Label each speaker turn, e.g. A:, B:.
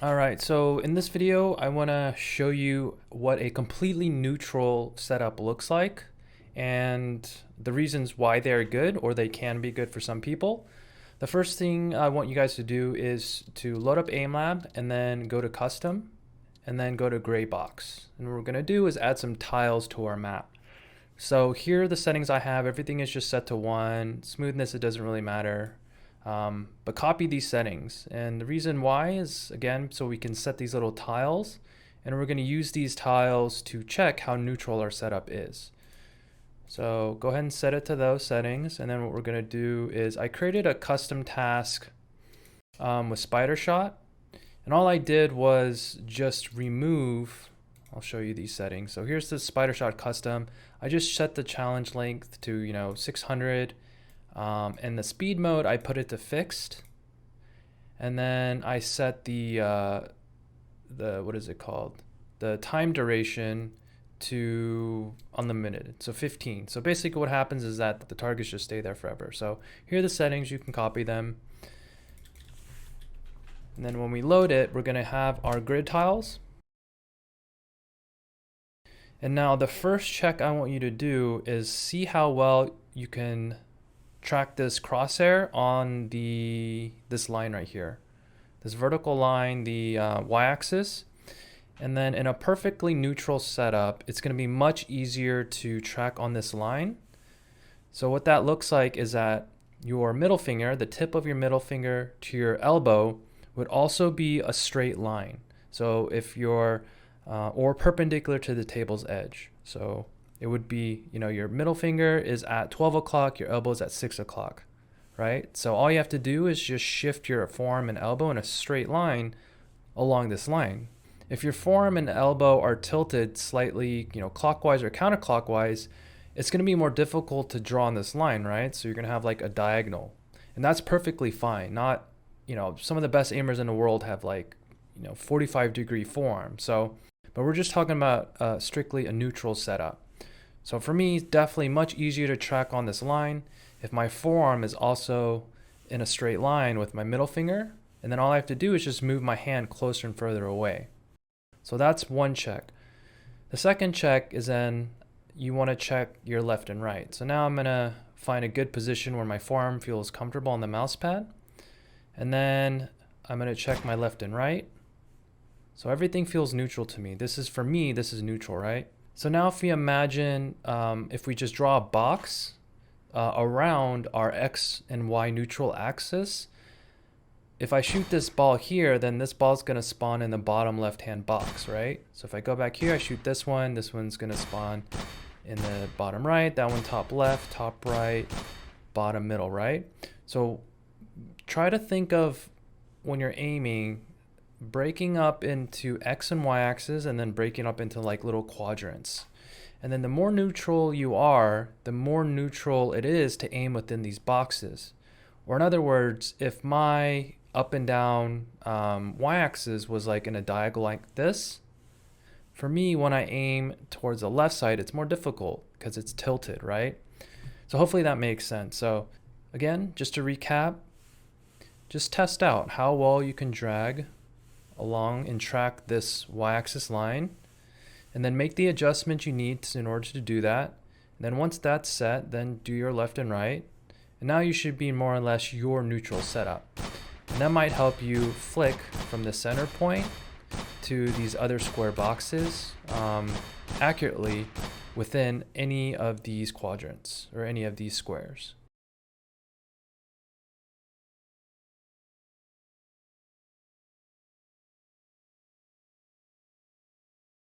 A: Alright, so in this video, I want to show you what a completely neutral setup looks like and the reasons why they're good, or they can be good for some people. The first thing I want you guys to do is to load up AimLab and then go to Custom and then go to Gray Box. And what we're going to do is add some tiles to our map. So here are the settings I have. Everything is just set to 1. Smoothness, it doesn't really matter. But copy these settings, and the reason why is, again, so we can set these little tiles, and we're going to use these tiles to check how neutral our setup is. So go ahead and set it to those settings, and then what we're going to do is I created a custom task with spider shot, and all I did was just remove, I'll show you these settings. So here's the spider shot custom. I just set the challenge length to 600. And the speed mode, I put it to fixed, and then I set the what is it called, the time duration to unlimited, so 15. So basically what happens is that the targets just stay there forever. So here are the settings, you can copy them, and then when we load it, we're going to have our grid tiles. And now the first check I want you to do is see how well you can track this crosshair on this line right here, this vertical line, the y-axis. And then in a perfectly neutral setup, it's going to be much easier to track on this line. So what that looks like is that your middle finger, the tip of your middle finger to your elbow, would also be a straight line. So if you're or perpendicular to the table's edge. So it would be, your middle finger is at 12 o'clock, your elbow is at 6 o'clock, right? So all you have to do is just shift your forearm and elbow in a straight line along this line. If your forearm and elbow are tilted slightly, clockwise or counterclockwise, it's going to be more difficult to draw on this line, right? So you're going to have like a diagonal, and that's perfectly fine. Not, some of the best aimers in the world have 45-degree forearm. So, but we're just talking about strictly a neutral setup. So for me, it's definitely much easier to track on this line if my forearm is also in a straight line with my middle finger, and then all I have to do is just move my hand closer and further away. So that's one check. The second check is then you want to check your left and right. So now I'm going to find a good position where my forearm feels comfortable on the mouse pad, and then I'm going to check my left and right. So everything feels neutral to me. For me, this is neutral, right? So now if we imagine, if we just draw a box around our X and Y neutral axis, if I shoot this ball here, then this ball is going to spawn in the bottom left-hand box, right? So if I go back here, I shoot this one's going to spawn in the bottom right, that one top left, top right, bottom middle, right? So try to think of, when you're aiming, breaking up into X and Y axis and then breaking up into like little quadrants. And then the more neutral you are, the more neutral it is to aim within these boxes. Or in other words, if my up and down Y axis was like in a diagonal like this, for me, when I aim towards the left side, it's more difficult because it's tilted, right? So hopefully that makes sense. So again, just to recap, just test out how well you can drag along and track this y-axis line, and then make the adjustment you need in order to do that. And then once that's set, then do your left and right, and now you should be more or less your neutral setup. And that might help you flick from the center point to these other square boxes accurately within any of these quadrants or any of these squares.